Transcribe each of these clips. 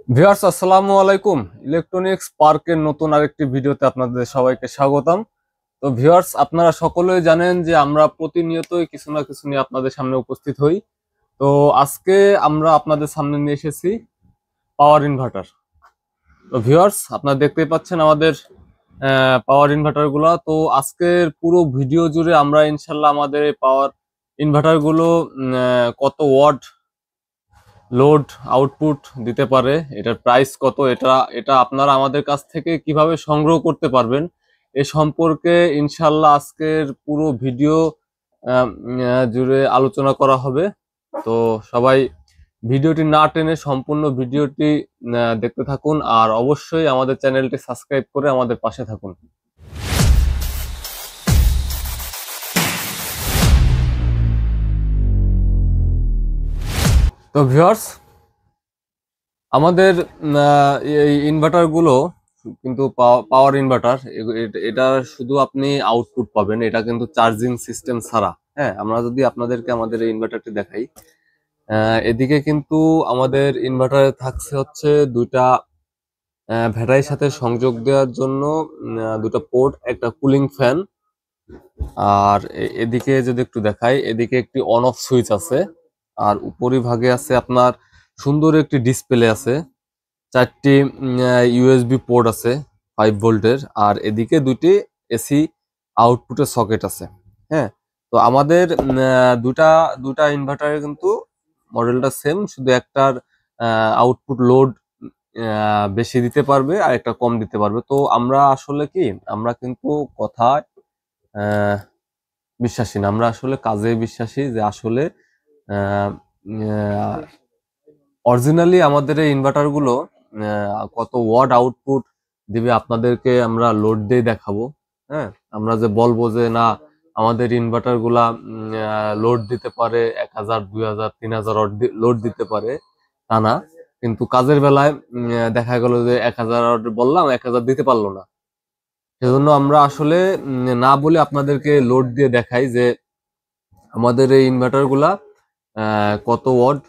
Viewers আসসালামু আলাইকুম। Electronics পার্কের নতুন আরেকটি ভিডিওতে আপনাদের সবাইকে স্বাগতম। তো ভিউয়ার্স, আপনারা সকলেই জানেন যে আমরা প্রতিনিয়তই কিছু না কিছু নিয়ে আপনাদের সামনে উপস্থিত হই। তো আজকে আমরা আপনাদের সামনে নিয়ে এসেছি পাওয়ার ইনভার্টার। তো ভিউয়ার্স, আপনারা দেখতেই পাচ্ছেন আমাদের পাওয়ার ইনভার্টার গুলা। তো আজকের পুরো ভিডিও জুড়ে আমরা ইনশাল্লাহ আমাদের এই পাওয়ার ইনভার্টার গুলো কত ওয়াট লোড আউটপুট দিতে পারে, এটার প্রাইস কত, এটা এটা আপনারা আমাদের কাছ থেকে কিভাবে সংগ্রহ করতে পারবেন এ সম্পর্কে ইনশাল্লাহ আজকের পুরো ভিডিও জুড়ে আলোচনা করা হবে। তো সবাই ভিডিওটি না টেনে সম্পূর্ণ ভিডিওটি দেখতে থাকুন, আর অবশ্যই আমাদের চ্যানেলটি সাবস্ক্রাইব করে আমাদের পাশে থাকুন। তো ভিউয়ার্স, আমাদের এই ইনভার্টার গুলো কিন্তু পাওয়ার ইনভার্টার, এটা শুধু আপনি আউটপুট পাবেন, এটা কিন্তু চার্জিং সিস্টেম ছাড়া। হ্যাঁ, আমরা যদি আপনাদেরকে আমাদের এই ইনভার্টারটি দেখাই, এদিকে কিন্তু আমাদের ইনভার্টারে থাকছে হচ্ছে দুইটা ব্যাটারির সাথে সংযোগ দেওয়ার জন্য দুটো পোর্ট, একটা কুলিং ফ্যান। আর এদিকে যদি একটু দেখাই, এদিকে একটি অন অফ সুইচ আছে, আর উপরিভাগে আছে আপনার সুন্দর একটি ডিসপ্লে আছে, চারটি ইউএসবি পোর্ট আছে 5 ভোল্টের, আর এদিকে দুটি এসি আউটপুটের সকেট আছে। হ্যাঁ, তো আমাদের দুটা দুটা ইনভার্টারে কিন্তু মডেলটা সেম, শুধু একটার আউটপুট লোড বেশি দিতে পারবে আর একটা কম দিতে পারবে। তো আমরা আসলে কি, আমরা কিন্তু কথায় আহ, বিশ্বাসী না, আমরা আসলে কাজে বিশ্বাসী, যে আসলে অরিজিনালি আমাদের এই ইনভার্টার গুলো কত ওয়াট আউটপুট দিবে আপনাদেরকে আমরা লোড দিয়ে দেখাবো। হ্যাঁ, আমরা যে বলবো যে না আমাদের ইনভার্টার গুলা লোড দিতে পারে 1000, 2000, 3000 লোড দিতে পারে, তা না। কিন্তু কাজের বেলায় দেখা গেল যে 1000 বললাম, 1000 দিতে পারলো না। সেজন্য আমরা আসলে না বলে আপনাদেরকে লোড দিয়ে দেখাই যে আমাদের এই ইনভার্টার গুলা কত ওয়াট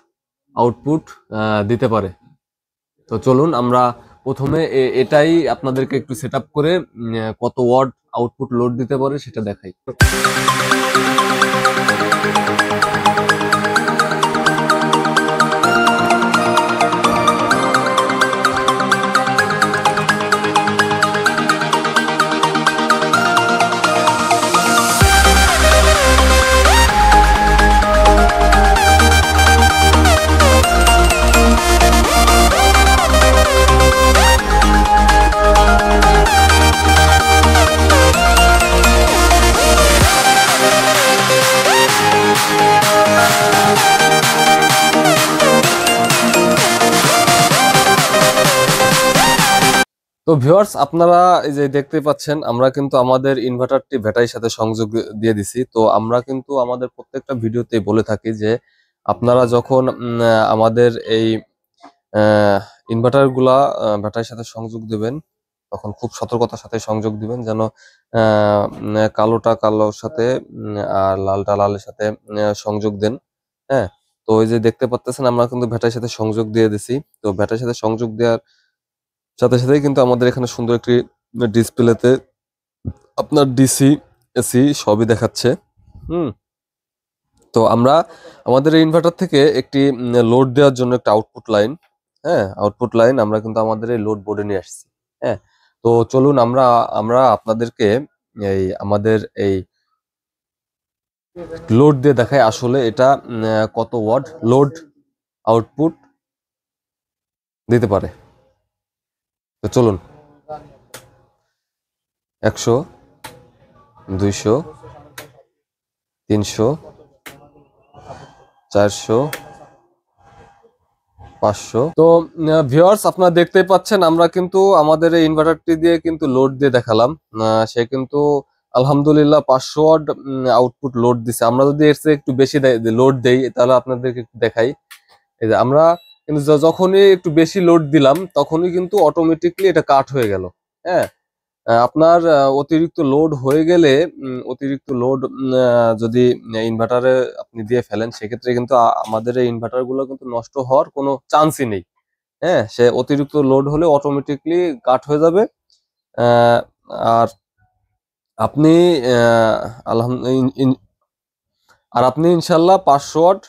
আউটপুট দিতে পারে। তো চলুন আমরা প্রথমে এটাই আপনাদেরকে একটু সেট আপ করে কত ওয়াট আউটপুট লোড দিতে পারে সেটা দেখাই। তো ভিউয়ার্স, আপনারা এই যে দেখতে পাচ্ছেন, আমরা কিন্তু আমাদের ইনভার্টারটি ব্যাটারির সাথে সংযোগ দিয়ে দিছি। তো আমরা কিন্তু আমাদের প্রত্যেকটা ভিডিওতে বলে থাকি যে আপনারা যখন আমাদের এই ইনভার্টার গুলা ব্যাটারির সাথে সংযোগ দিবেন, তখন খুব সতর্কতার সাথে সংযোগ দিবেন, যেন কালোটা কালোর সাথে আর লালটা লালের সাথে সংযোগ দেন। হ্যাঁ, তো ওই যে দেখতে পাচ্ছেন আমরা কিন্তু ব্যাটারির সাথে সংযোগ দিয়ে দিছি। তো ব্যাটারির সাথে সংযোগ দেওয়ার সাথে সাথেই কিন্তু আমাদের এখানে সুন্দর একটি ডিসপ্লেতে আপনার ডিসি এসি সবই দেখাচ্ছে। হুম, তো আমরা আমাদের এই ইনভার্টার থেকে একটি লোড দেওয়ার জন্য একটা আউটপুট লাইন, হ্যাঁ আউটপুট লাইন আমরা কিন্তু আমাদের এই লোড বোর্ডে নিয়ে আসছি। হ্যাঁ, তো চলুন আমরা আমরা আপনাদেরকে এই আমাদের এই লোড দিয়ে দেখাই আসলে এটা কত ওয়াট লোড আউটপুট দিতে পারে। তো চলুন, 100, 200, 300, 400, 500। তো ভিউয়ার্স, আপনারা দেখতেই পাচ্ছেন আমরা কিন্তু আমাদের এই ইনভার্টারটি দিয়ে কিন্তু লোড দিয়ে দেখালাম। সে কিন্তু আলহামদুলিল্লাহ 500 ওয়াট আউটপুট লোড দিছে। আমরা যদি এর চেয়ে একটু বেশি লোড দেই তাহলে আপনাদেরকে একটু দেখাই। এই যে আমরা কিন্তু যখনই একটু বেশি লোড দিলাম তখনই কিন্তু অটোমেটিকলি এটা কাট হয়ে গেল। হ্যাঁ, আপনার অতিরিক্ত লোড হয়ে গেলে অতিরিক্ত লোড যদি ইনভার্টারে আপনি দিয়ে ফেলেন, সেক্ষেত্রে কিন্তু আমাদের এই ইনভার্টার গুলো কিন্তু নষ্ট হওয়ার কোনো চান্সই নেই। হ্যাঁ, সে অতিরিক্ত লোড হলে অটোমেটিকলি কাট হয়ে যাবে। আহ, আর আপনি আলহামদুলিল্লাহ আর আপনি ইনশাল্লাহ 500 ওয়াট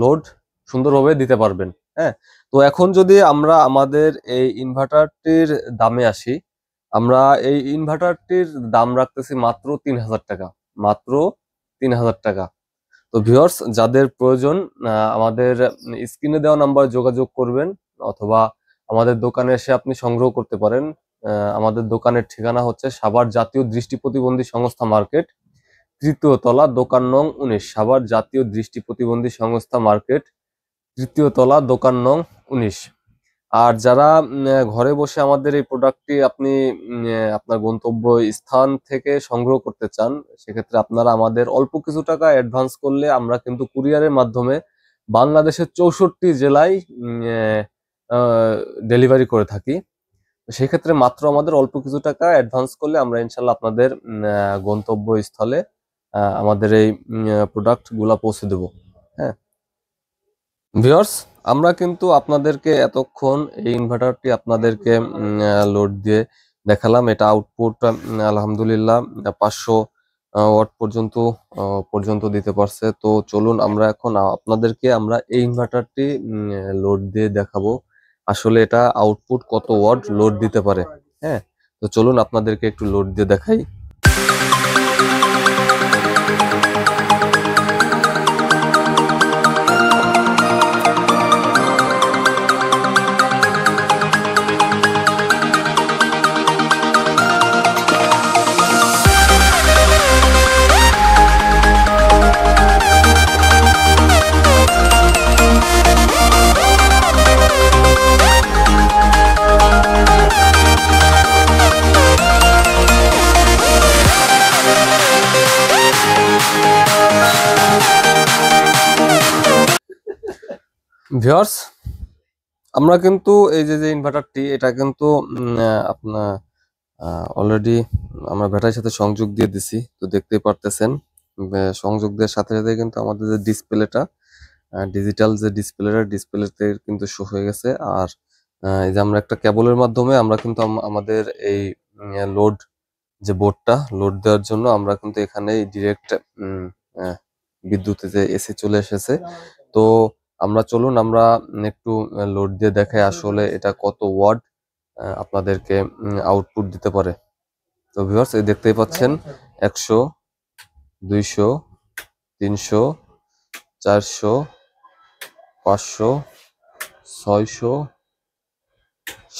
লোড সুন্দরভাবে দিতে পারবেন। হ্যাঁ, তো এখন যদি আমরা আমাদের এই ইনভার্টারটির দামে আসি, আমরা এই ইনভার্টারটির দাম রাখতেছি মাত্র 3000 টাকা, মাত্র 3000 টাকা। তো ভিউয়ার্স, যাদের প্রয়োজন আমাদের স্ক্রিনে দেওয়া নাম্বার যোগাযোগ করবেন, অথবা আমাদের দোকানে এসে আপনি সংগ্রহ করতে পারেন। আমাদের দোকানের ঠিকানা হচ্ছে সাভার জাতীয় দৃষ্টি প্রতিবন্ধী সংস্থা মার্কেট, ৩য় তলা, দোকান নং ১৯। সাভার জাতীয় দৃষ্টি প্রতিবন্ধী সংস্থা মার্কেট, ৩য় তলা, দোকান নং ১৯। আর যারা ঘরে বসে আমাদের এই প্রোডাক্টটি আপনি আপনার গন্তব্য স্থান থেকে সংগ্রহ করতে চান, সেক্ষেত্রে আপনারা আমাদের অল্প কিছু টাকা অ্যাডভান্স করলে আমরা কিন্তু কুরিয়ারের মাধ্যমে বাংলাদেশের ৬৪ জেলায় ডেলিভারি করে থাকি। সেক্ষেত্রে মাত্র আমাদের অল্প কিছু টাকা অ্যাডভান্স করলে আমরা ইনশাল্লাহ আপনাদের গন্তব্য স্থলে আমাদের এই প্রোডাক্ট গুলা পৌঁছে দেব। হ্যাঁ ভিউয়ার্স, আমরা কিন্তু আপনাদেরকে এতক্ষণ এই ইনভার্টারটি আপনাদেরকে লোড দিয়ে দেখালাম। এটা আউটপুট আলহামদুলিল্লাহ 500 ওয়াট পর্যন্ত দিতে পারছে। তো চলুন আমরা এখন আপনাদেরকে আমরা এই ইনভার্টারটি লোড দিয়ে দেখাবো আসলে এটা আউটপুট কত ওয়াট লোড দিতে পারে। হ্যাঁ, তো চলুন আপনাদেরকে একটু লোড দিয়ে দেখাই। ভিউয়ার্স, আমরা কিন্তু এই যে ইনভার্টারটি, এটা কিন্তু আপনার অলরেডি আমরা ব্যাটারির সাথে সংযোগ দিয়ে দিছি। তো দেখতেই পারতেছেন সংযোগ দেওয়ার সাথে সাথে কিন্তু আমাদের যে ডিসপ্লেটা, ডিজিটাল যে ডিসপ্লেতে কিন্তু শো হয়ে গেছে। আর এই যে আমরা একটা কেবলের মাধ্যমে আমরা কিন্তু আমাদের এই লোড যে বোর্ডটা লোড দেওয়ার জন্য আমরা কিন্তু এখানে ডিরেক্ট বিদ্যুতে যে এসি চলে এসেছে। তো আমরা চলুন আমরা একটু লোড দিয়ে দেখাই আসলে এটা কত ওয়াট আপনাদেরকে আউটপুট দিতে পারে। তো ভিউয়ার্স, এই দেখতেই পাচ্ছেন 100, 200, 300, 400, 500, 600,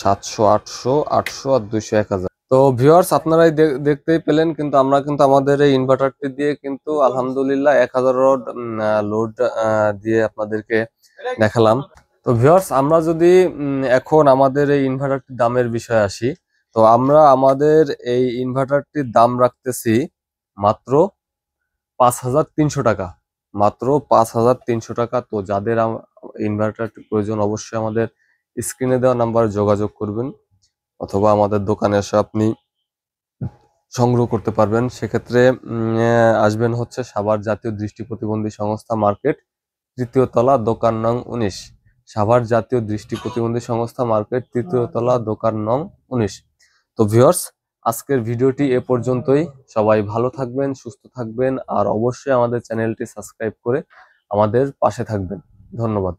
700, 800, 800 আর 200, 1000। তো ভিউয়ার্স, আপনারাই দেখতেই পেলেন কিন্তু আমরা কিন্তু আমাদের এই ইনভার্টারটি দিয়ে কিন্তু আলহামদুলিল্লাহ 1000 ওয়াট লোড দিয়ে আপনাদেরকে দেখালাম। তো ভিউয়ার্স, আমরা যদি এখন আমাদের এই ইনভার্টারটির দামের বিষয়ে আসি, তো আমরা আমাদের এই ইনভার্টারটির দাম রাখতেছি মাত্র 5300 টাকা, মাত্র 5300 টাকা। তো যাদের ইনভার্টারটি প্রয়োজন অবশ্যই আমাদের স্ক্রিনে দেওয়া নাম্বারে যোগাযোগ করবেন, অথবা আমাদের দোকানে এসে আপনি সংগ্রহ করতে পারবেন। সেক্ষেত্রে আসবেন হচ্ছে সাভার জাতীয় দৃষ্টি প্রতিবন্ধী সংস্থা মার্কেট, ৩য় তলা, দোকান নং 19। সাভার জাতীয় দৃষ্টি প্রতিবন্ধী সংস্থা মার্কেট, ৩য় তলা, দোকান নং 19। তো ভিউয়ার্স, আজকের ভিডিওটি এ পর্যন্তই। সবাই ভালো থাকবেন, সুস্থ থাকবেন, আর অবশ্যই আমাদের চ্যানেলটি সাবস্ক্রাইব করে আমাদের পাশে থাকবেন। ধন্যবাদ।